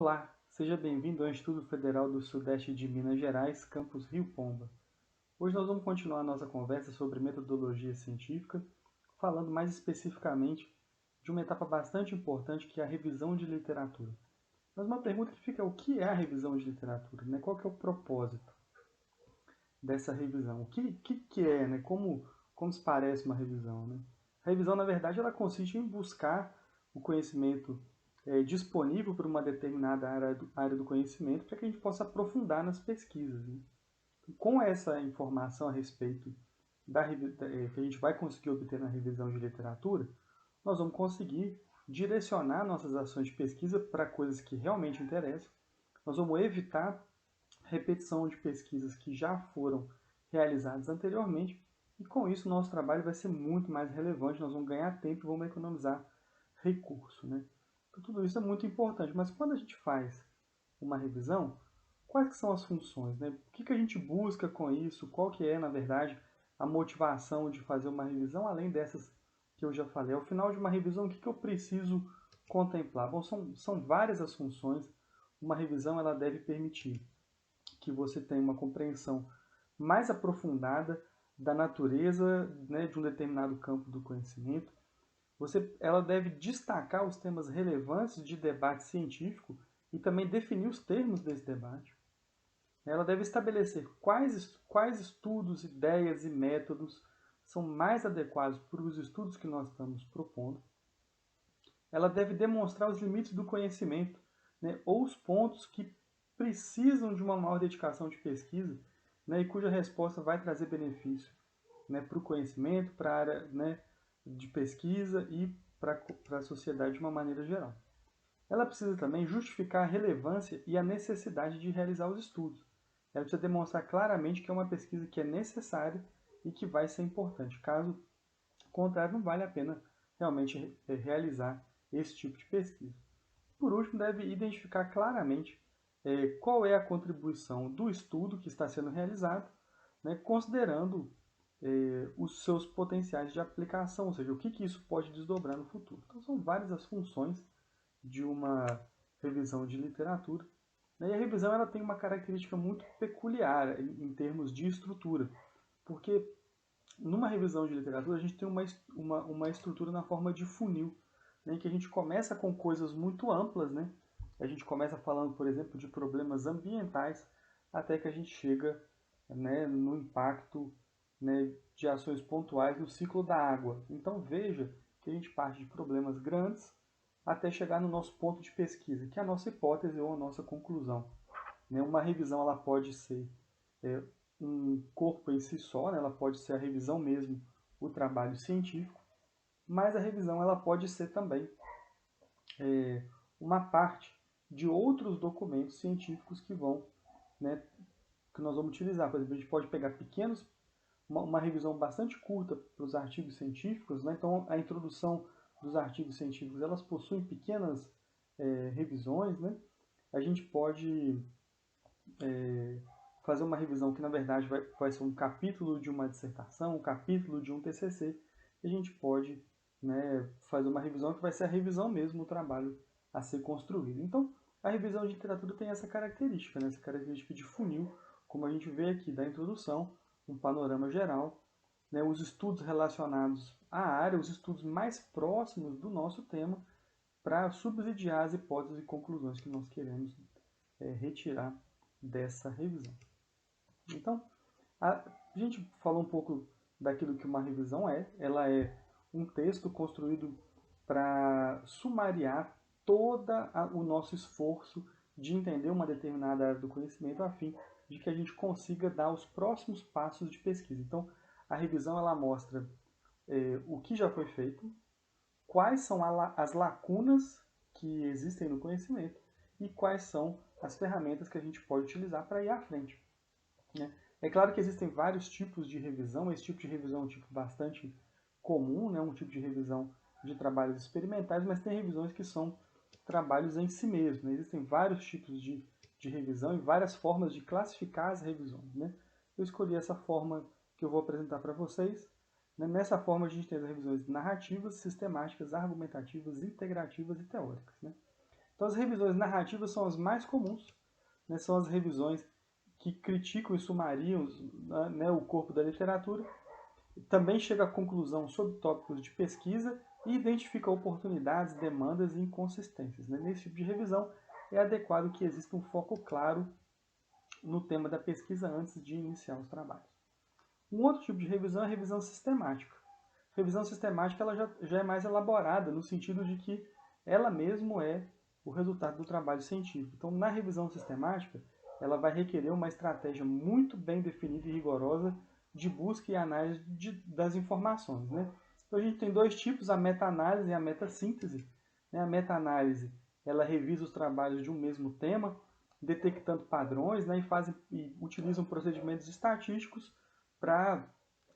Olá, seja bem-vindo ao Instituto Federal do Sudeste de Minas Gerais, campus Rio Pomba. Hoje nós vamos continuar a nossa conversa sobre metodologia científica, falando mais especificamente de uma etapa bastante importante que é a revisão de literatura. Mas uma pergunta que fica é o que é a revisão de literatura? Né? Qual que é o propósito dessa revisão? O que é? Né? Como se parece uma revisão? Né? A revisão, na verdade, ela consiste em buscar o conhecimento disponível para uma determinada área do conhecimento para que a gente possa aprofundar nas pesquisas. Né? Com essa informação a respeito que a gente vai conseguir obter na revisão de literatura, nós vamos conseguir direcionar nossas ações de pesquisa para coisas que realmente interessam. Nós vamos evitar repetição de pesquisas que já foram realizadas anteriormente e com isso nosso trabalho vai ser muito mais relevante, nós vamos ganhar tempo e vamos economizar recurso. Né? Então, tudo isso é muito importante, mas quando a gente faz uma revisão, quais que são as funções? Né? O que a gente busca com isso? Qual que é, na verdade, a motivação de fazer uma revisão, além dessas que eu já falei? Ao final de uma revisão, o que eu preciso contemplar? Bom, são várias as funções. Uma revisão ela deve permitir que você tenha uma compreensão mais aprofundada da natureza, né, de um determinado campo do conhecimento. Ela deve destacar os temas relevantes de debate científico e também definir os termos desse debate. Ela deve estabelecer quais estudos, ideias e métodos são mais adequados para os estudos que nós estamos propondo. Ela deve demonstrar os limites do conhecimento, né, ou os pontos que precisam de uma maior dedicação de pesquisa, né, e cuja resposta vai trazer benefício, né, para o conhecimento, para a área, né, de pesquisa e para a sociedade de uma maneira geral. Ela precisa também justificar a relevância e a necessidade de realizar os estudos. Ela precisa demonstrar claramente que é uma pesquisa que é necessária e que vai ser importante. Caso contrário, não vale a pena realmente realizar esse tipo de pesquisa. Por último, deve identificar claramente qual é a contribuição do estudo que está sendo realizado, né, considerando os seus potenciais de aplicação, ou seja, o que isso pode desdobrar no futuro. Então, são várias as funções de uma revisão de literatura. Né, e a revisão ela tem uma característica muito peculiar em termos de estrutura, porque numa revisão de literatura a gente tem uma estrutura na forma de funil, né, em que a gente começa com coisas muito amplas, né? A gente começa falando, por exemplo, de problemas ambientais, até que a gente chega, né, no impacto, né, de ações pontuais no ciclo da água. Então veja que a gente parte de problemas grandes até chegar no nosso ponto de pesquisa, que é a nossa hipótese ou a nossa conclusão. Né? Uma revisão ela pode ser é, um corpo em si só, né? Ela pode ser a revisão mesmo, o trabalho científico, mas a revisão ela pode ser também uma parte de outros documentos científicos que vão, né, que nós vamos utilizar. Por exemplo, a gente pode pegar uma revisão bastante curta para os artigos científicos, né? Então a introdução dos artigos científicos elas possuem pequenas revisões, né? A gente pode fazer uma revisão que na verdade vai ser um capítulo de uma dissertação, um capítulo de um TCC, e a gente pode, né, fazer uma revisão que vai ser a revisão mesmo, o trabalho a ser construído. Então, a revisão de literatura tem essa característica, né, essa característica de funil, como a gente vê aqui da introdução, um panorama geral, né, os estudos relacionados à área, os estudos mais próximos do nosso tema, para subsidiar as hipóteses e conclusões que nós queremos retirar dessa revisão. Então, a gente falou um pouco daquilo que uma revisão é. Ela é um texto construído para sumariar todo o nosso esforço de entender uma determinada área do conhecimento a fim de que a gente consiga dar os próximos passos de pesquisa. Então, a revisão ela mostra o que já foi feito, quais são as lacunas que existem no conhecimento e quais são as ferramentas que a gente pode utilizar para ir à frente. Né? É claro que existem vários tipos de revisão, esse tipo de revisão é um tipo bastante comum, né? Um tipo de revisão de trabalhos experimentais, mas tem revisões que são trabalhos em si mesmos. Né? Existem vários tipos de revisão e várias formas de classificar as revisões. Né? Eu escolhi essa forma que eu vou apresentar para vocês. Né? Nessa forma a gente tem as revisões narrativas, sistemáticas, argumentativas, integrativas e teóricas. Né? Então, as revisões narrativas são as mais comuns, né? São as revisões que criticam e sumariam, né, o corpo da literatura, também chega à conclusão sobre tópicos de pesquisa e identifica oportunidades, demandas e inconsistências, né? Nesse tipo de revisão, é adequado que exista um foco claro no tema da pesquisa antes de iniciar os trabalhos. Um outro tipo de revisão é a revisão sistemática. A revisão sistemática ela já é mais elaborada, no sentido de que ela mesmo é o resultado do trabalho científico. Então, na revisão sistemática, ela vai requerer uma estratégia muito bem definida e rigorosa de busca e análise das informações, né? Então, a gente tem dois tipos, a meta-análise e a meta-síntese. Né? A meta-análise ela revisa os trabalhos de um mesmo tema, detectando padrões, né? e utilizam procedimentos estatísticos para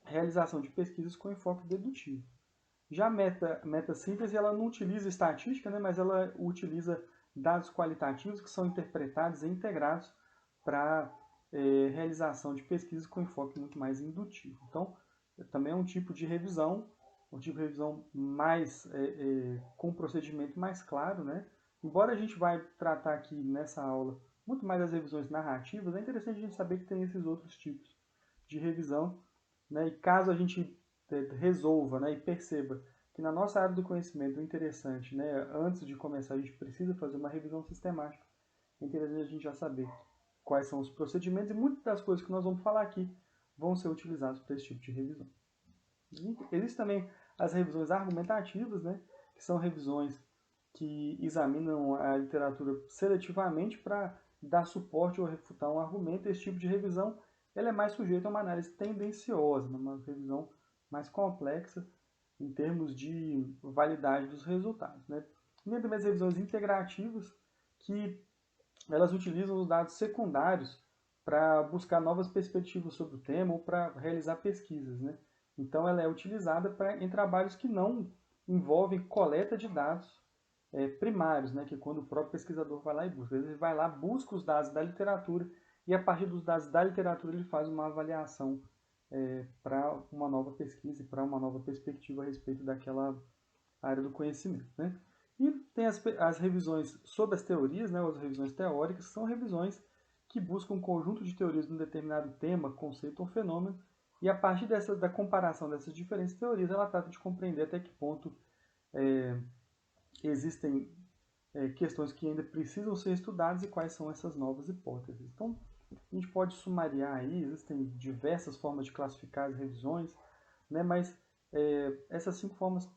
realização de pesquisas com enfoque dedutivo. Já a meta-síntese ela não utiliza estatística, né? Mas ela utiliza dados qualitativos que são interpretados e integrados para realização de pesquisas com enfoque muito mais indutivo. Então, também é um tipo de revisão mais com um procedimento mais claro, né? Embora a gente vai tratar aqui nessa aula muito mais das revisões narrativas, é interessante a gente saber que tem esses outros tipos de revisão, né? E caso a gente resolva, né, e perceba que na nossa área do conhecimento o interessante, né, antes de começar a gente precisa fazer uma revisão sistemática, é interessante a gente já saber quais são os procedimentos e muitas das coisas que nós vamos falar aqui vão ser utilizadas para esse tipo de revisão. Existem também as revisões argumentativas, né, que são revisões que examinam a literatura seletivamente para dar suporte ou refutar um argumento. Esse tipo de revisão ela é mais sujeita a uma análise tendenciosa, uma revisão mais complexa em termos de validade dos resultados, né? E também as revisões integrativas, que elas utilizam os dados secundários para buscar novas perspectivas sobre o tema ou para realizar pesquisas, né? Então, ela é utilizada em trabalhos que não envolvem coleta de dados primários, né? Que é quando o próprio pesquisador vai lá e busca. Ele vai lá, busca os dados da literatura e, a partir dos dados da literatura, ele faz uma avaliação para uma nova pesquisa e para uma nova perspectiva a respeito daquela área do conhecimento, né? E tem as revisões sobre as teorias, né, ou as revisões teóricas, que são revisões que buscam um conjunto de teorias de um determinado tema, conceito ou fenômeno, e a partir da comparação dessas diferentes teorias, ela trata de compreender até que ponto existem questões que ainda precisam ser estudadas e quais são essas novas hipóteses. Então, a gente pode sumariar aí, existem diversas formas de classificar as revisões, né, mas essas 5 formas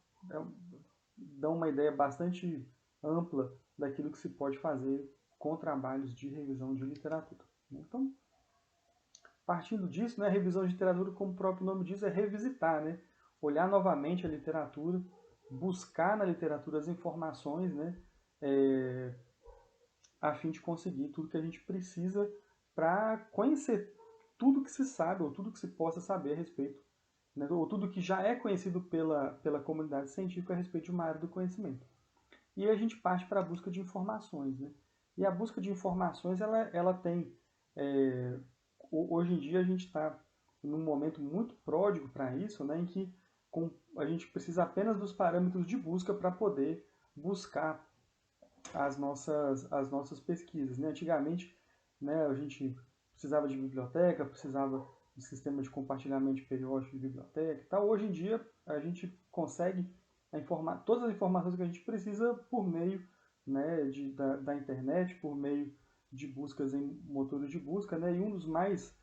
dão uma ideia bastante ampla daquilo que se pode fazer com trabalhos de revisão de literatura. Então, partindo disso, né, a revisão de literatura, como o próprio nome diz, é revisitar, né? Olhar novamente a literatura, buscar na literatura as informações, né, a fim de conseguir tudo que a gente precisa para conhecer tudo que se sabe ou tudo que se possa saber a respeito, né, ou tudo que já é conhecido pela comunidade científica a respeito de uma área do conhecimento. E aí a gente parte para a busca de informações, né? E a busca de informações, ela tem... hoje em dia a gente está num momento muito pródigo para isso, né? Em que a gente precisa apenas dos parâmetros de busca para poder buscar as nossas pesquisas, né? Antigamente, né, a gente precisava de biblioteca, precisava de sistema de compartilhamento de periódico de biblioteca e tal. Hoje em dia, a gente consegue todas as informações que a gente precisa por meio, né, da internet, por meio de buscas em motores de busca, né? E um dos mais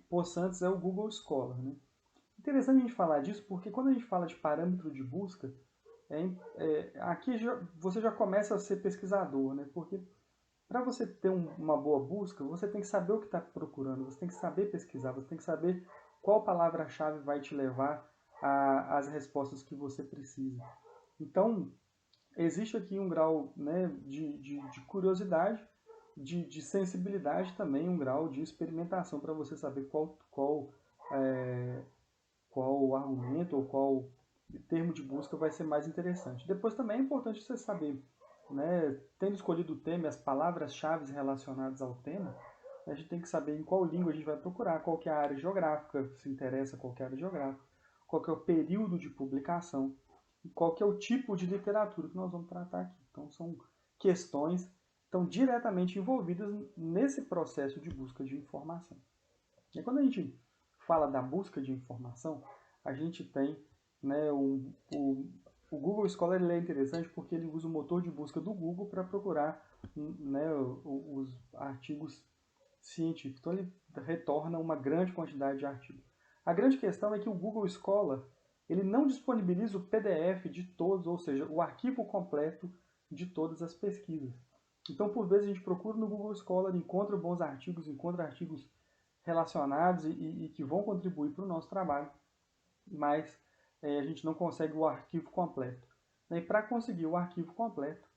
possantes é o Google Scholar, né? Interessante a gente falar disso porque quando a gente fala de parâmetro de busca, aqui você já começa a ser pesquisador, né? Porque para você ter uma boa busca, você tem que saber o que está procurando, você tem que saber pesquisar, você tem que saber qual palavra-chave vai te levar às respostas que você precisa. Então, existe aqui um grau, né, de curiosidade, de sensibilidade também, um grau de experimentação para você saber qual argumento ou qual termo de busca vai ser mais interessante. Depois também é importante você saber, né, tendo escolhido o tema e as palavras-chave relacionadas ao tema, a gente tem que saber em qual língua a gente vai procurar, qual que é a área geográfica, se interessa qual que é a área geográfica, qual que é o período de publicação, e qual que é o tipo de literatura que nós vamos tratar aqui. Então, são questões que estão diretamente envolvidas nesse processo de busca de informação. E quando a gente fala da busca de informação, a gente tem, né, o Google Scholar. Ele é interessante porque ele usa o motor de busca do Google para procurar, né, os artigos científicos. Então ele retorna uma grande quantidade de artigos. A grande questão é que o Google Scholar ele não disponibiliza o PDF de todos, ou seja, o arquivo completo de todas as pesquisas. Então, por vezes, a gente procura no Google Scholar, encontra bons artigos, encontra artigos relacionados e que vão contribuir para o nosso trabalho, mas a gente não consegue o arquivo completo. E para conseguir o arquivo completo,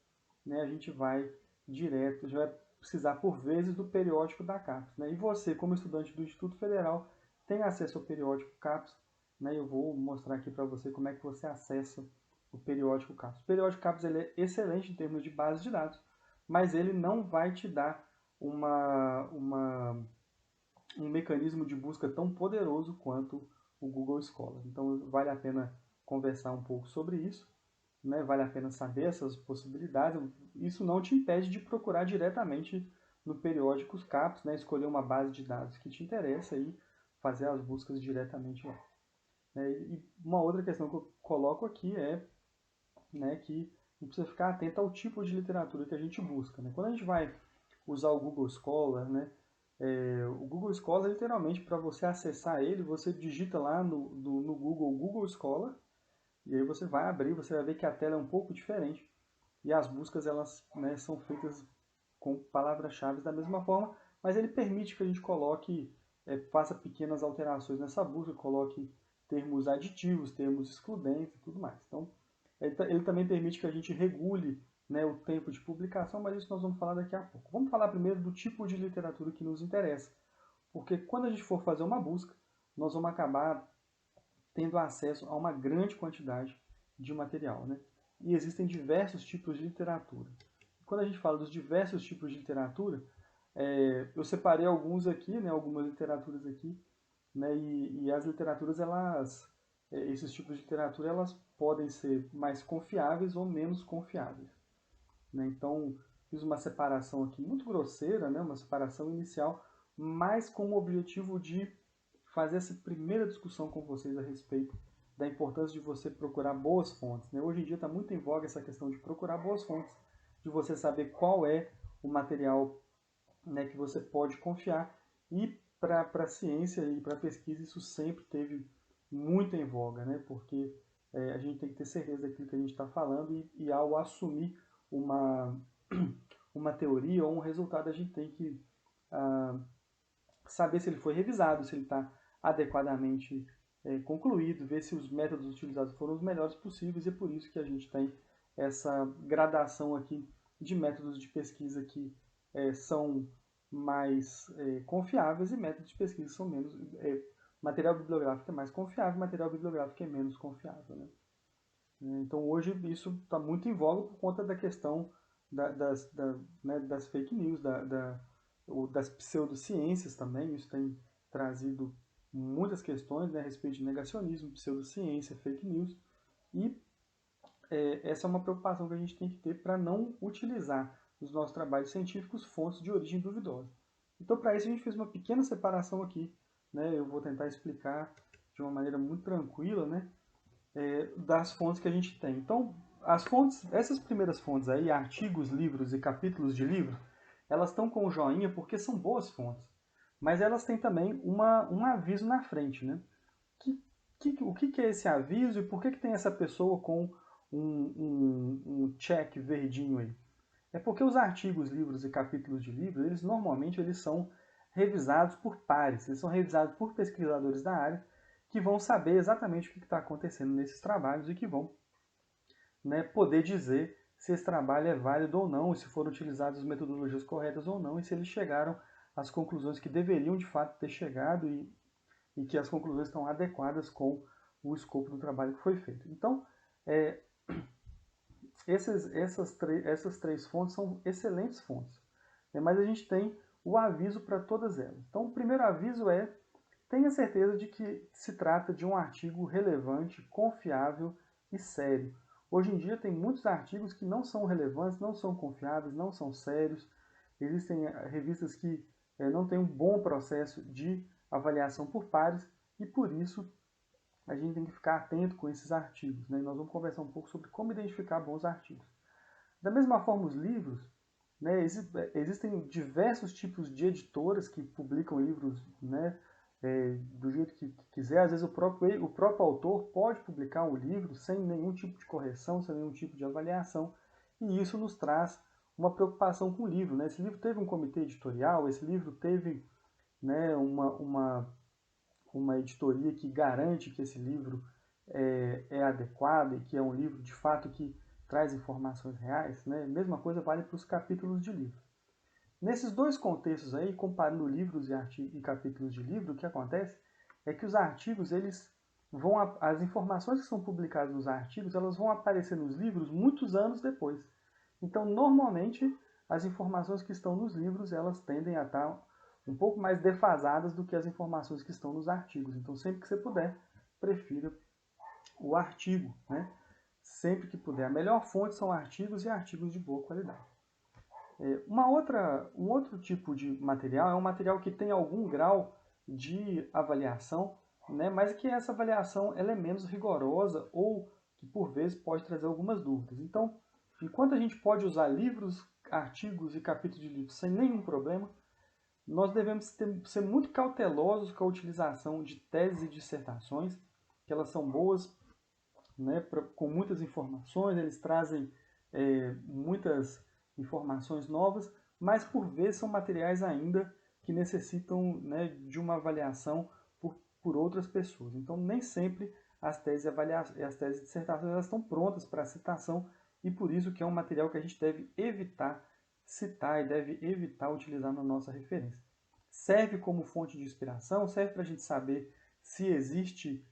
né, a gente vai direto, já vai precisar por vezes do periódico da CAPES. Né? E você, como estudante do Instituto Federal, tem acesso ao periódico CAPES. Né? Eu vou mostrar aqui para você como é que você acessa o periódico CAPES. O periódico CAPES ele é excelente em termos de base de dados, mas ele não vai te dar um mecanismo de busca tão poderoso quanto o Google Scholar. Então vale a pena conversar um pouco sobre isso, né? Vale a pena saber essas possibilidades. Isso não te impede de procurar diretamente no periódico CAPES, né? Escolher uma base de dados que te interessa e fazer as buscas diretamente lá. E uma outra questão que eu coloco aqui é, né, que a gente precisa ficar atento ao tipo de literatura que a gente busca. Né? Quando a gente vai usar o Google Scholar, né, o Google Scholar, literalmente, para você acessar ele, você digita lá no Google Scholar, e aí você vai abrir, você vai ver que a tela é um pouco diferente, e as buscas elas, né, são feitas com palavras-chave da mesma forma, mas ele permite que a gente coloque, faça pequenas alterações nessa busca, coloque termos aditivos, termos excludentes e tudo mais. Então, ele também permite que a gente regule, né, o tempo de publicação, mas isso nós vamos falar daqui a pouco. Vamos falar primeiro do tipo de literatura que nos interessa, porque quando a gente for fazer uma busca, nós vamos acabar tendo acesso a uma grande quantidade de material. Né? E existem diversos tipos de literatura. Quando a gente fala dos diversos tipos de literatura, eu separei alguns aqui, né, algumas literaturas aqui, né, e as literaturas, esses tipos de literatura, elas podem ser mais confiáveis ou menos confiáveis. Né? Então, fiz uma separação aqui muito grosseira, né, uma separação inicial, mas com o objetivo de fazer essa primeira discussão com vocês a respeito da importância de você procurar boas fontes. Né? Hoje em dia está muito em voga essa questão de procurar boas fontes, de você saber qual é o material, né, que você pode confiar. E para a ciência e para a pesquisa isso sempre teve muito em voga, né? Porque a gente tem que ter certeza daquilo que a gente está falando e ao assumir uma, uma teoria ou um resultado, a gente tem que saber se ele foi revisado, se ele está adequadamente concluído, ver se os métodos utilizados foram os melhores possíveis, e é por isso que a gente tem essa gradação aqui de métodos de pesquisa que são mais confiáveis e métodos de pesquisa que são menos... material bibliográfico é mais confiável, material bibliográfico é menos confiável. Né? Então hoje isso está muito em voga por conta da questão das fake news, das pseudociências também. Isso tem trazido muitas questões, né, a respeito de negacionismo, pseudociência, fake news. E essa é uma preocupação que a gente tem que ter para não utilizar nos nossos trabalhos científicos fontes de origem duvidosa. Então, para isso, a gente fez uma pequena separação aqui. Né, eu vou tentar explicar de uma maneira muito tranquila, né, das fontes que a gente tem. Então, as fontes, essas primeiras fontes aí, artigos, livros e capítulos de livro, elas estão com o joinha porque são boas fontes. Mas elas têm também um aviso na frente, né? O que é esse aviso e por que tem essa pessoa com um check verdinho aí? É porque os artigos, livros e capítulos de livro, eles são revisados por pares, eles são revisados por pesquisadores da área que vão saber exatamente o que está acontecendo nesses trabalhos e que vão, né, poder dizer se esse trabalho é válido ou não, se foram utilizadas as metodologias corretas ou não, e se eles chegaram às conclusões que deveriam de fato ter chegado e que as conclusões estão adequadas com o escopo do trabalho que foi feito. Então, essas três fontes são excelentes fontes, né, mas a gente tem o aviso para todas elas. Então, o primeiro aviso é: tenha certeza de que se trata de um artigo relevante, confiável e sério. Hoje em dia tem muitos artigos que não são relevantes, não são confiáveis, não são sérios. Existem revistas que não têm um bom processo de avaliação por pares e por isso a gente tem que ficar atento com esses artigos, né? E nós vamos conversar um pouco sobre como identificar bons artigos. Da mesma forma, os livros, né? Existem diversos tipos de editoras que publicam livros, né? Do jeito que quiser. Às vezes o próprio autor pode publicar um livro sem nenhum tipo de correção, sem nenhum tipo de avaliação, e isso nos traz uma preocupação com o livro, né? Esse livro teve um comitê editorial, esse livro teve, né, uma editoria que garante que esse livro é adequado e que é um livro de fato que traz informações reais, né? Mesma coisa vale para os capítulos de livro. Nesses dois contextos aí, comparando livros e capítulos de livro, o que acontece é que os artigos, as informações que são publicadas nos artigos, elas vão aparecer nos livros muitos anos depois. Então, normalmente, as informações que estão nos livros, elas tendem a estar um pouco mais defasadas do que as informações que estão nos artigos. Então, sempre que você puder, prefira o artigo, né? Sempre que puder. A melhor fonte são artigos e artigos de boa qualidade. Um outro tipo de material é um material que tem algum grau de avaliação, né? Mas que essa avaliação ela é menos rigorosa ou que por vezes pode trazer algumas dúvidas. Então, enquanto a gente pode usar livros, artigos e capítulos de livros sem nenhum problema, nós devemos ser muito cautelosos com a utilização de teses e dissertações, que elas são boas, né, com muitas informações, eles trazem muitas informações novas, mas por vezes são materiais ainda que necessitam, né, de uma avaliação por outras pessoas. Então, nem sempre as teses e dissertações elas estão prontas para citação e por isso que é um material que a gente deve evitar citar e deve evitar utilizar na nossa referência. Serve como fonte de inspiração, serve para a gente saber se existe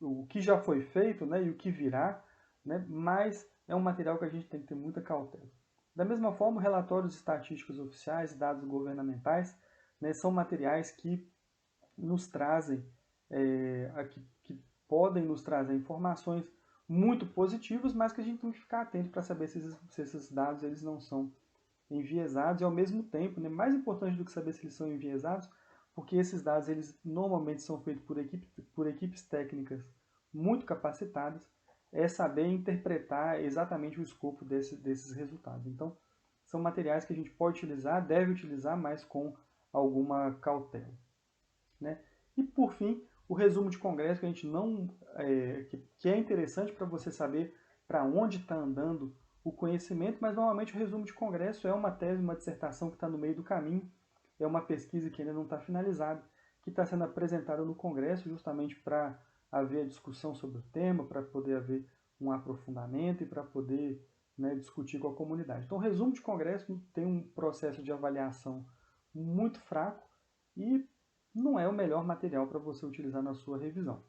o que já foi feito, né, e o que virá, né, mas é um material que a gente tem que ter muita cautela. Da mesma forma, relatórios estatísticos oficiais, dados governamentais, né, são materiais que nos trazem, que podem nos trazer informações muito positivas, mas que a gente tem que ficar atento para saber se esses dados eles não são enviesados e ao mesmo tempo, né, mais importante do que saber se eles são enviesados, porque esses dados eles normalmente são feitos por equipes técnicas muito capacitadas, é saber interpretar exatamente o escopo desses resultados. Então, são materiais que a gente pode utilizar, deve utilizar, mas com alguma cautela, né? E por fim, o resumo de congresso que a gente não que é interessante para você saber para onde está andando o conhecimento, mas normalmente o resumo de congresso é uma tese, uma dissertação que está no meio do caminho, é uma pesquisa que ainda não está finalizada, que está sendo apresentada no congresso justamente para haver discussão sobre o tema, para poder haver um aprofundamento e para poder, né, discutir com a comunidade. Então, o resumo de congresso tem um processo de avaliação muito fraco e não é o melhor material para você utilizar na sua revisão.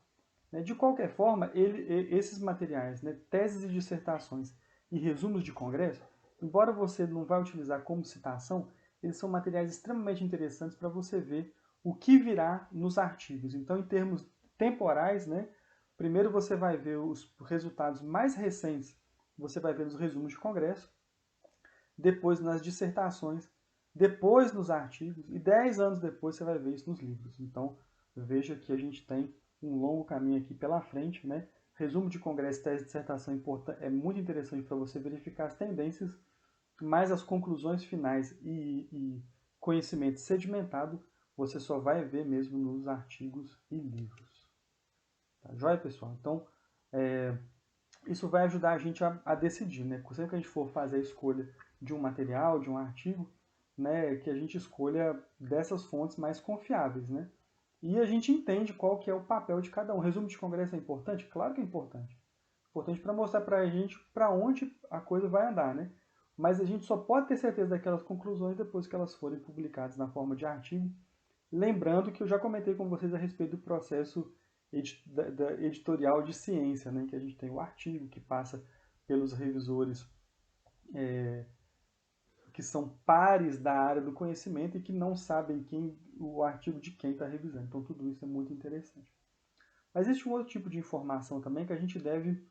De qualquer forma, esses materiais, né, teses e dissertações e resumos de congresso, embora você não vá utilizar como citação, eles são materiais extremamente interessantes para você ver o que virá nos artigos. Então, em termos temporais, né, primeiro você vai ver os resultados mais recentes, você vai ver nos resumos de congresso, depois nas dissertações, depois nos artigos, e 10 anos depois você vai ver isso nos livros. Então, veja que a gente tem um longo caminho aqui pela frente, né? Resumo de congresso, tese, dissertação é muito interessante para você verificar as tendências, mas as conclusões finais e conhecimento sedimentado você só vai ver mesmo nos artigos e livros. Tá joia, pessoal? Então, isso vai ajudar a gente a decidir, né? Sempre que a gente for fazer a escolha de um material, de um artigo, né, que a gente escolha dessas fontes mais confiáveis, né? E a gente entende qual que é o papel de cada um. O resumo de congresso é importante? Claro que é importante. Importante para mostrar para a gente para onde a coisa vai andar, né? Mas a gente só pode ter certeza daquelas conclusões depois que elas forem publicadas na forma de artigo. Lembrando que eu já comentei com vocês a respeito do processo editorial de ciência, né? Que a gente tem o artigo que passa pelos revisores que são pares da área do conhecimento e que não sabem o artigo de quem está revisando. Então, tudo isso é muito interessante. Mas existe um outro tipo de informação também que a gente deve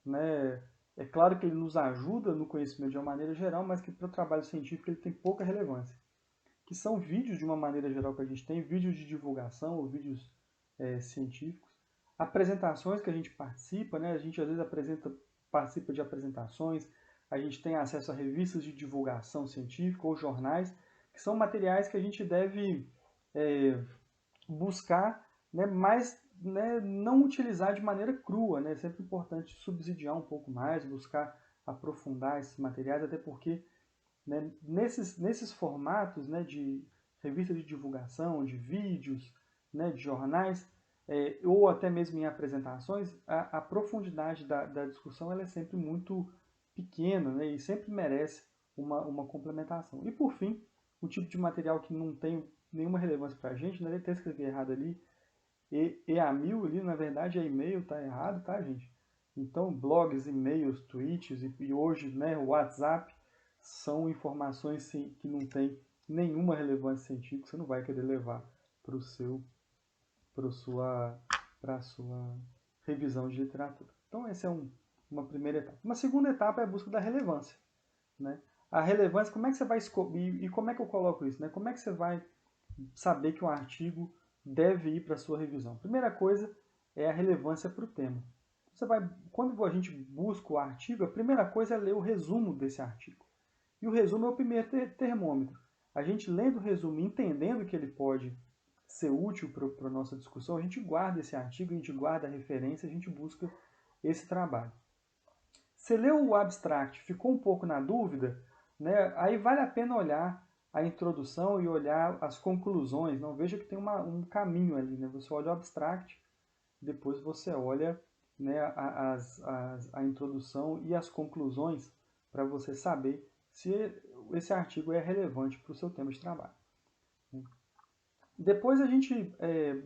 né? É claro que ele nos ajuda no conhecimento de uma maneira geral, mas que para o trabalho científico ele tem pouca relevância. Que são vídeos, de uma maneira geral, que a gente tem, vídeos de divulgação ou vídeos científicos, apresentações que a gente participa, né? A gente às vezes participa de apresentações, a gente tem acesso a revistas de divulgação científica ou jornais, que são materiais que a gente deve buscar, né, mas, né, não utilizar de maneira crua, né? É sempre importante subsidiar um pouco mais, buscar aprofundar esses materiais, até porque, né, nesses formatos, né, de revista de divulgação, de vídeos, né, de jornais, ou até mesmo em apresentações, a profundidade da discussão ela é sempre muito pequena, né, e sempre merece uma complementação. E por fim, o tipo de material que não tem nenhuma relevância para a gente, né, ele até escrevi errado ali, EAMIL ali, na verdade é e-mail, tá errado, tá, gente? Então, blogs, e-mails, tweets e hoje, né, o WhatsApp são informações que não têm nenhuma relevância científica, você não vai querer levar para a sua revisão de literatura. Então, essa é uma primeira etapa. Uma segunda etapa é a busca da relevância, né? A relevância, como é que você vai escolher, e como é que eu coloco isso, né? Como é que você vai saber que um artigo deve ir para a sua revisão? Primeira coisa é a relevância para o tema. Quando a gente busca o artigo, a primeira coisa é ler o resumo desse artigo. E o resumo é o primeiro termômetro. A gente lendo o resumo, entendendo que ele pode ser útil para a nossa discussão, a gente guarda esse artigo, a gente guarda a referência, a gente busca esse trabalho. Você leu o abstract, ficou um pouco na dúvida, né? Aí vale a pena olhar a introdução e olhar as conclusões. Não veja que tem um caminho ali, né? Você olha o abstract, depois você olha, né, a introdução e as conclusões para você saber se esse artigo é relevante para o seu tema de trabalho. Depois a gente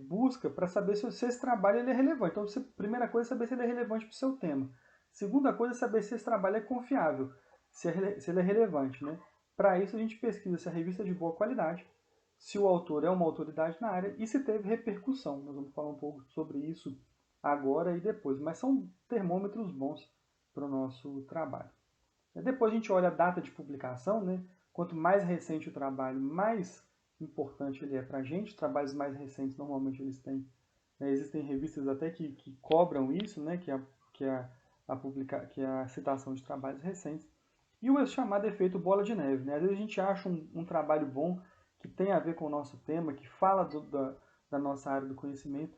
busca para saber se esse trabalho ele é relevante. Então, a primeira coisa é saber se ele é relevante para o seu tema. Segunda coisa é saber se esse trabalho é confiável, se ele é relevante, né? Para isso a gente pesquisa se a revista é de boa qualidade, se o autor é uma autoridade na área e se teve repercussão. Nós vamos falar um pouco sobre isso agora e depois, mas são termômetros bons para o nosso trabalho. Depois a gente olha a data de publicação, né? Quanto mais recente o trabalho, mais importante ele é para a gente. Trabalhos mais recentes normalmente eles têm, né, existem revistas até que cobram isso, né? Que é a citação de trabalhos recentes. E o chamado efeito bola de neve, né? Às vezes a gente acha um trabalho bom que tem a ver com o nosso tema, que fala da nossa área do conhecimento.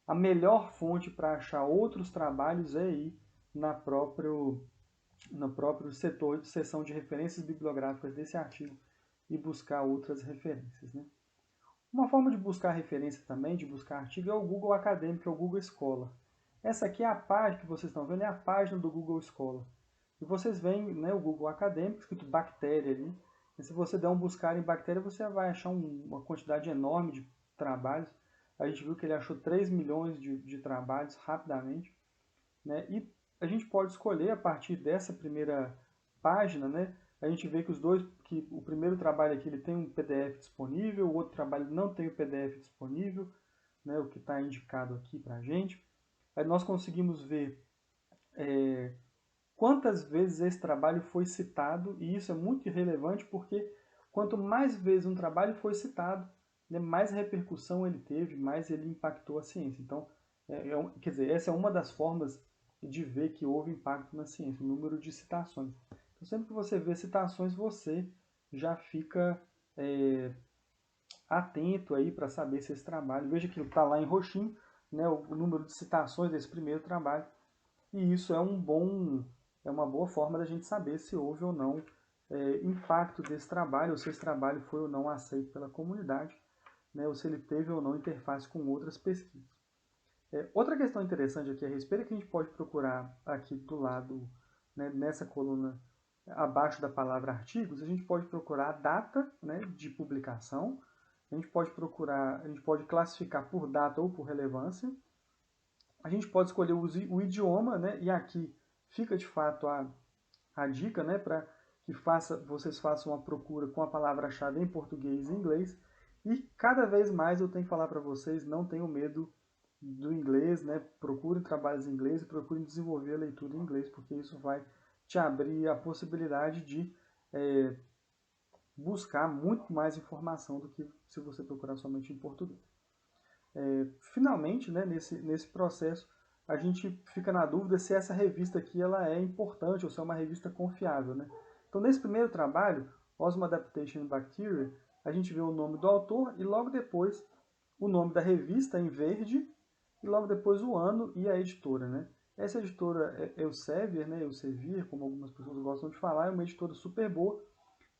A melhor fonte para achar outros trabalhos é ir no próprio setor de seção de referências bibliográficas desse artigo e buscar outras referências, né? Uma forma de buscar referência também, de buscar artigo, é o Google Acadêmico, é o Google Scholar. Essa aqui é a página que vocês estão vendo, é a página do Google Scholar. E vocês veem, né, o Google Acadêmico, escrito bactéria ali. E se você der um buscar em bactéria, você vai achar uma quantidade enorme de trabalhos. A gente viu que ele achou 3 milhões de trabalhos rapidamente, né? E a gente pode escolher a partir dessa primeira página, né? A gente vê que o primeiro trabalho aqui ele tem um PDF disponível, o outro trabalho não tem o PDF disponível, né? O que está indicado aqui para a gente. Aí nós conseguimos ver quantas vezes esse trabalho foi citado, e isso é muito relevante porque quanto mais vezes um trabalho foi citado, né, mais repercussão ele teve, mais ele impactou a ciência. Então, quer dizer, essa é uma das formas de ver que houve impacto na ciência, o número de citações. Então, sempre que você vê citações, você já fica atento aí para saber se esse trabalho, veja que está lá em roxinho, né, o número de citações desse primeiro trabalho, e isso é uma boa forma da gente saber se houve ou não impacto desse trabalho, ou se esse trabalho foi ou não aceito pela comunidade, né, ou se ele teve ou não interface com outras pesquisas. Outra questão interessante aqui a respeito é que a gente pode procurar aqui do lado, né, nessa coluna abaixo da palavra artigos, a gente pode procurar a data, né, de publicação, a gente pode classificar por data ou por relevância, a gente pode escolher o idioma, né, e aqui fica de fato a dica, né, para que vocês façam uma procura com a palavra-chave em português e inglês. E cada vez mais eu tenho que falar para vocês, não tenham medo do inglês, né? Procure trabalhos em inglês e procure desenvolver a leitura em inglês, porque isso vai te abrir a possibilidade de buscar muito mais informação do que se você procurar somente em português. Finalmente, né, nesse processo, a gente fica na dúvida se essa revista aqui ela é importante ou se é uma revista confiável, né? Então, nesse primeiro trabalho, Osmo Adaptation in Bacteria, a gente vê o nome do autor e logo depois o nome da revista em verde e logo depois o ano e a editora, né? Essa editora é Elsevier, né? Elsevier, como algumas pessoas gostam de falar, é uma editora super boa.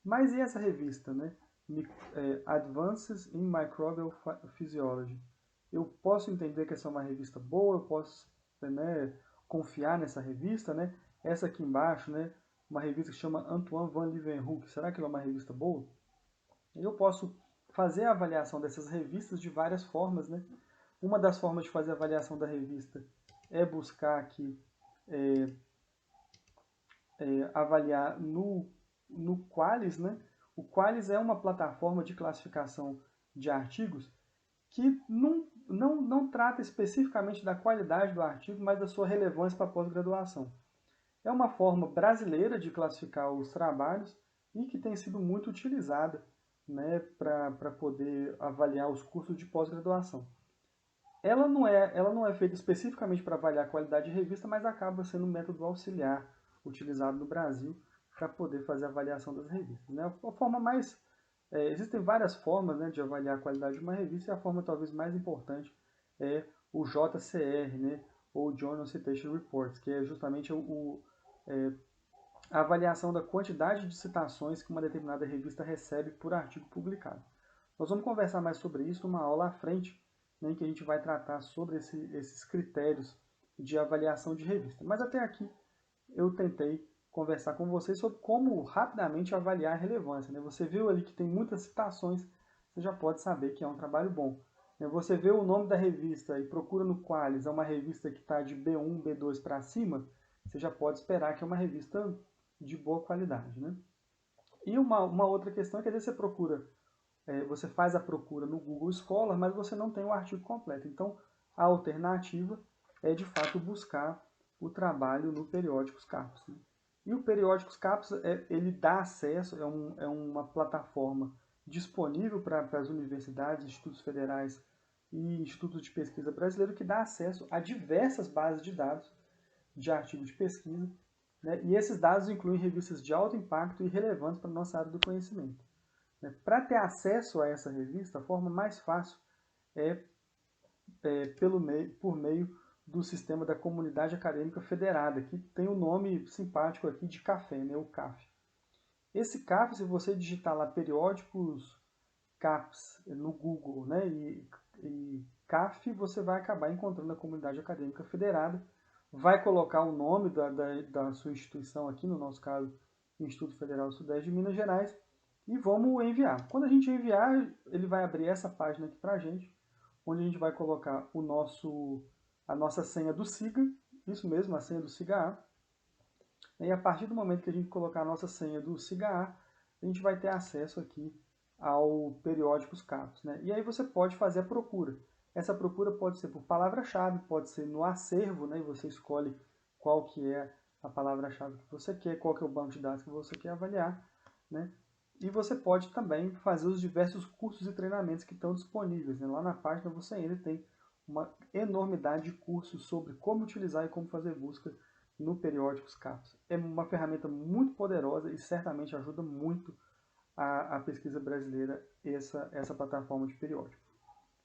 Mas e essa revista, né? Advances in Microbial Physiology. Eu posso entender que essa é uma revista boa, eu posso, né, confiar nessa revista, né? Essa aqui embaixo, né, uma revista que chama Antoine van Leeuwenhoek. Será que ela é uma revista boa? Eu posso fazer a avaliação dessas revistas de várias formas, né? Uma das formas de fazer a avaliação da revista é buscar aqui avaliar no Qualis, né? O Qualis é uma plataforma de classificação de artigos que não trata especificamente da qualidade do artigo, mas da sua relevância para a pós-graduação. É uma forma brasileira de classificar os trabalhos e que tem sido muito utilizada, né, para poder avaliar os cursos de pós-graduação. Ela não é feita especificamente para avaliar a qualidade de revista, mas acaba sendo um método auxiliar utilizado no Brasil para poder fazer a avaliação das revistas, né? A forma mais existem várias formas, né, de avaliar a qualidade de uma revista e a forma talvez mais importante é o JCR, né, ou Journal Citation Reports, que é justamente a avaliação da quantidade de citações que uma determinada revista recebe por artigo publicado. Nós vamos conversar mais sobre isso numa aula à frente, né, em que a gente vai tratar sobre esses critérios de avaliação de revista. Mas até aqui eu tentei conversar com vocês sobre como rapidamente avaliar a relevância, né? Você viu ali que tem muitas citações, você já pode saber que é um trabalho bom. Você vê o nome da revista e procura no Qualis, é uma revista que está de B1, B2 para cima, você já pode esperar que é uma revista de boa qualidade, né? E uma outra questão é que às vezes você procura, você faz a procura no Google Scholar, mas você não tem o artigo completo. Então, a alternativa é de fato buscar o trabalho no Periódicos Capos, né? E o Periódicos Capos, ele dá acesso, é uma plataforma disponível para as universidades, institutos federais e institutos de pesquisa brasileiros que dá acesso a diversas bases de dados de artigos de pesquisa, né? E esses dados incluem revistas de alto impacto e relevantes para a nossa área do conhecimento. Para ter acesso a essa revista, a forma mais fácil é, por meio do sistema da Comunidade Acadêmica Federada, que tem o nome simpático aqui de CAFE, né, o CAF. Esse CAF, se você digitar lá periódicos CAPS no Google, né, e CAF, você vai acabar encontrando a Comunidade Acadêmica Federada, vai colocar o nome da sua instituição aqui, no nosso caso, Instituto Federal do Sudeste de Minas Gerais, e vamos enviar. Quando a gente enviar, ele vai abrir essa página aqui para a gente, onde a gente vai colocar a nossa senha do SIGA, isso mesmo, a senha do SIGA-A. E a partir do momento que a gente colocar a nossa senha do SIGA-A, a gente vai ter acesso aqui ao Periódicos Capos, né? E aí você pode fazer a procura. Essa procura pode ser por palavra-chave, pode ser no acervo, né? E você escolhe qual que é a palavra-chave que você quer, qual que é o banco de dados que você quer avaliar, né? E você pode também fazer os diversos cursos e treinamentos que estão disponíveis, né? Lá na página você ainda tem uma enormidade de cursos sobre como utilizar e como fazer busca no Periódicos Capos. É uma ferramenta muito poderosa e certamente ajuda muito a pesquisa brasileira, essa plataforma de periódico.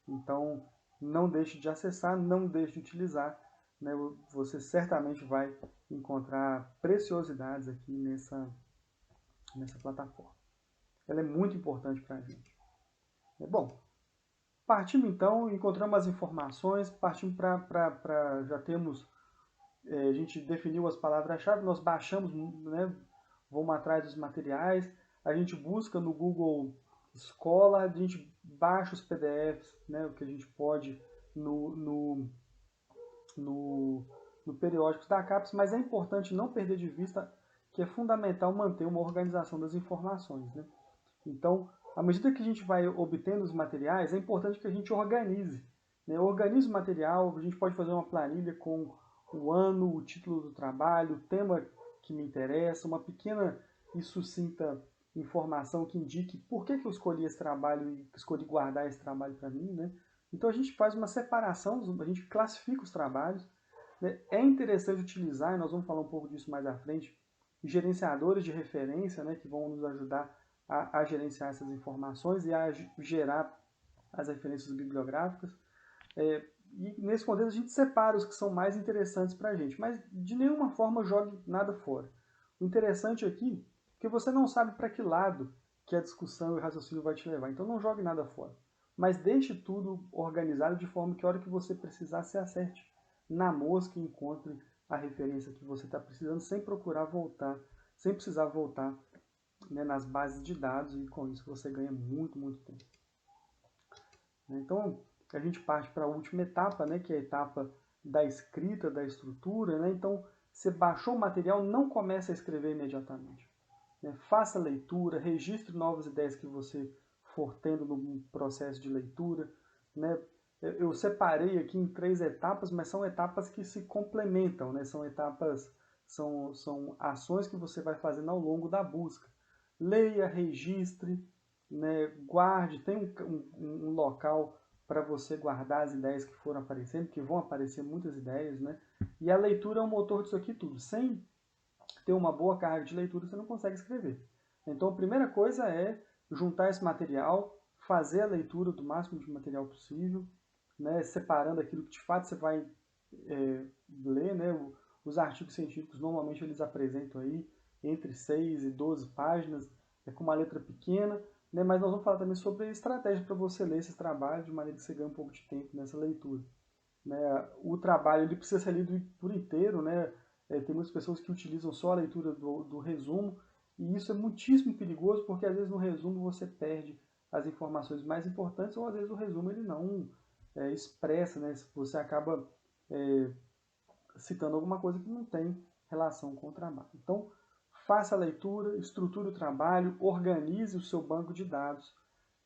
Então, não deixe de acessar, não deixe de utilizar, né? Você certamente vai encontrar preciosidades aqui nessa plataforma. Ela é muito importante para a gente. Bom, partimos então, encontramos as informações, partimos já temos, a gente definiu as palavras-chave, nós baixamos, né, vamos atrás dos materiais, a gente busca no Google Scholar, a gente baixa os PDFs, né, o que a gente pode no periódicos da CAPES, mas é importante não perder de vista que é fundamental manter uma organização das informações, né? Então, à medida que a gente vai obtendo os materiais, é importante que a gente organize né? Organize o material, a gente pode fazer uma planilha com o ano, o título do trabalho, o tema que me interessa, uma pequena e sucinta informação que indique por que eu escolhi esse trabalho e escolhi guardar esse trabalho para mim, né? Então a gente faz uma separação, a gente classifica os trabalhos, né? É interessante utilizar, e nós vamos falar um pouco disso mais à frente, gerenciadores de referência, né, que vão nos ajudar a gerenciar essas informações e a gerar as referências bibliográficas. E nesse contexto a gente separa os que são mais interessantes para a gente, mas de nenhuma forma jogue nada fora. O interessante aqui é que você não sabe para que lado que a discussão e o raciocínio vai te levar, então não jogue nada fora. Mas deixe tudo organizado de forma que a hora que você precisar se acerte na mosca e encontre a referência que você está precisando sem procurar voltar, sem precisar voltar, né, nas bases de dados, e com isso você ganha muito, muito tempo. Então, a gente parte para a última etapa, né, que é a etapa da escrita, da estrutura, né? Então, você baixou o material, não comece a escrever imediatamente, né? Faça a leitura, registre novas ideias que você for tendo no processo de leitura, né? Eu separei aqui em 3 etapas, mas são etapas que se complementam, né? São etapas, são ações que você vai fazendo ao longo da busca. Leia, registre, né? Guarde, tem um local para você guardar as ideias que foram aparecendo, que vão aparecer muitas ideias, né? E a leitura é o motor disso aqui tudo. Sem ter uma boa carga de leitura, você não consegue escrever. Então, a primeira coisa é juntar esse material, fazer a leitura do máximo de material possível, né? Separando aquilo que de fato você vai ler, né? Os artigos científicos normalmente eles apresentam aí entre 6 e 12 páginas, com uma letra pequena, né? Mas nós vamos falar também sobre a estratégia para você ler esses trabalhos de maneira que você ganhe um pouco de tempo nessa leitura, né? O trabalho ele precisa ser lido por inteiro, né? Tem muitas pessoas que utilizam só a leitura do resumo, e isso é muitíssimo perigoso, porque às vezes no resumo você perde as informações mais importantes, ou às vezes o resumo ele não expressa, né? Você acaba citando alguma coisa que não tem relação com o trabalho. Então, faça a leitura, estruture o trabalho, organize o seu banco de dados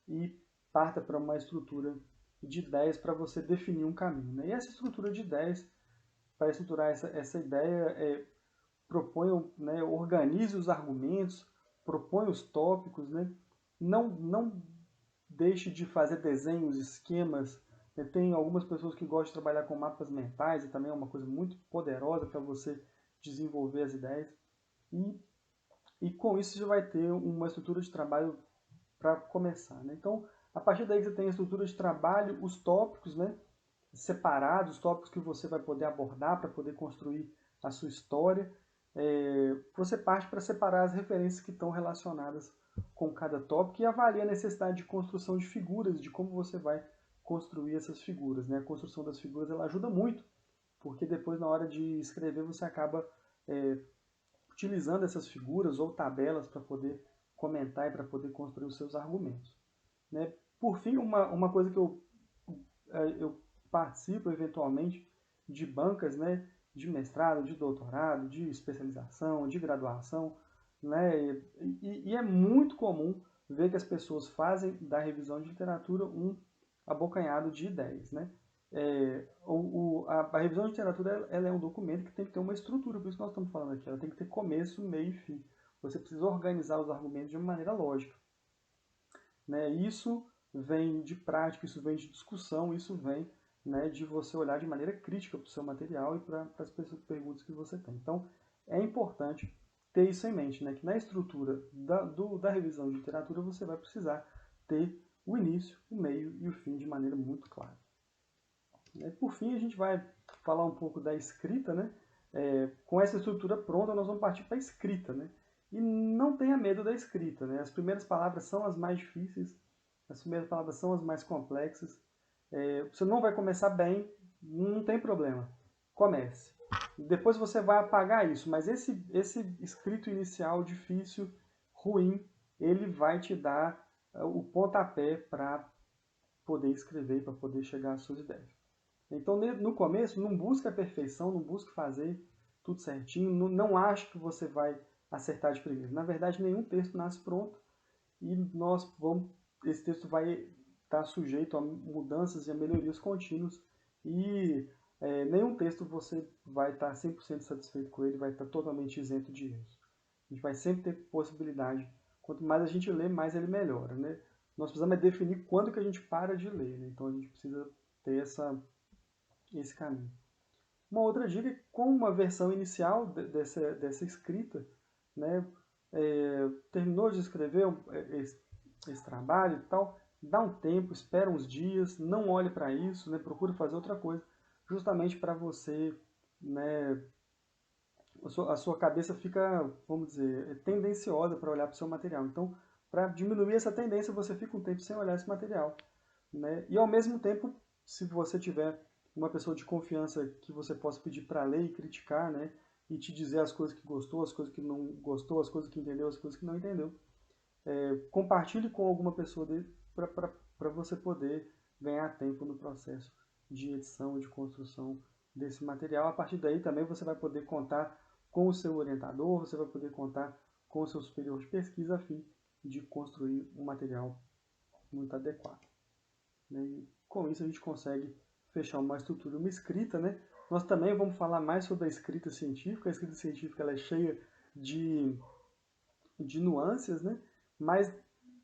e parta para uma estrutura de ideias para você definir um caminho, né? E essa estrutura de ideias, para estruturar essa ideia, proponha, né, organize os argumentos, proponha os tópicos, né? Não deixe de fazer desenhos, esquemas. Tem algumas pessoas que gostam de trabalhar com mapas mentais, e também é uma coisa muito poderosa para você desenvolver as ideias. E com isso você vai ter uma estrutura de trabalho para começar, né? Então, a partir daí você tem a estrutura de trabalho, os tópicos, né, separados, os tópicos que você vai poder abordar para poder construir a sua história. Você parte para separar as referências que estão relacionadas com cada tópico e avalia a necessidade de construção de figuras, de como você vai construir essas figuras, né? A construção das figuras ela ajuda muito, porque depois na hora de escrever você acaba utilizando essas figuras ou tabelas para poder comentar e para poder construir os seus argumentos, né? Por fim, uma coisa que eu participo eventualmente de bancas, né, de mestrado, de doutorado, de especialização, de graduação, né, e é muito comum ver que as pessoas fazem da revisão de literatura um abocanhado de ideias, né? A revisão de literatura ela é um documento que tem que ter uma estrutura, por isso que nós estamos falando aqui, ela tem que ter começo, meio e fim. Você precisa organizar os argumentos de uma maneira lógica, né? Isso vem de prática, isso vem de discussão, isso vem, né, de você olhar de maneira crítica para o seu material e para as perguntas que você tem. Então, é importante ter isso em mente, né, que na estrutura da revisão de literatura você vai precisar ter o início, o meio e o fim de maneira muito clara. Por fim, a gente vai falar um pouco da escrita, né? Com essa estrutura pronta, nós vamos partir para a escrita, né? E não tenha medo da escrita, né? As primeiras palavras são as mais difíceis, as primeiras palavras são as mais complexas. Você não vai começar bem, não tem problema. Comece. Depois você vai apagar isso, mas esse escrito inicial difícil, ruim, ele vai te dar o pontapé para poder escrever, para poder chegar às suas ideias. Então, no começo, não busque a perfeição, não busque fazer tudo certinho, não ache que você vai acertar de primeira. Na verdade, nenhum texto nasce pronto e esse texto vai está sujeito a mudanças e a melhorias contínuas e nenhum texto você vai estar 100% satisfeito com ele, vai estar totalmente isento de erros. A gente vai sempre ter possibilidade. Quanto mais a gente lê, mais ele melhora, né? Nós precisamos definir quando que a gente para de ler, né? Então a gente precisa ter esse caminho. Uma outra dica é com uma versão inicial dessa escrita, né? Terminou de escrever esse trabalho e tal, dá um tempo, espera uns dias, não olhe para isso, né? Procure fazer outra coisa, justamente para você, né? A sua cabeça fica, vamos dizer, tendenciosa para olhar para o seu material. Então, para diminuir essa tendência, você fica um tempo sem olhar esse material, né? E ao mesmo tempo, se você tiver uma pessoa de confiança que você possa pedir para ler e criticar, né? E te dizer as coisas que gostou, as coisas que não gostou, as coisas que entendeu, as coisas que não entendeu. Compartilhe com alguma pessoa para você poder ganhar tempo no processo de edição e de construção desse material. A partir daí também você vai poder contar com o seu orientador, você vai poder contar com o seu superior de pesquisa a fim de construir um material muito adequado. E com isso a gente consegue fechar uma estrutura, uma escrita, né? Nós também vamos falar mais sobre a escrita científica. A escrita científica ela é cheia de nuances, né? Mas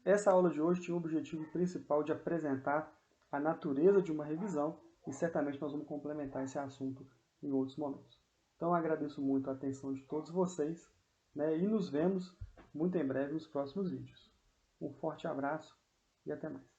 essa aula de hoje tinha o objetivo principal de apresentar a natureza de uma revisão e certamente nós vamos complementar esse assunto em outros momentos. Então agradeço muito a atenção de todos vocês, né? E nos vemos muito em breve nos próximos vídeos. Um forte abraço e até mais.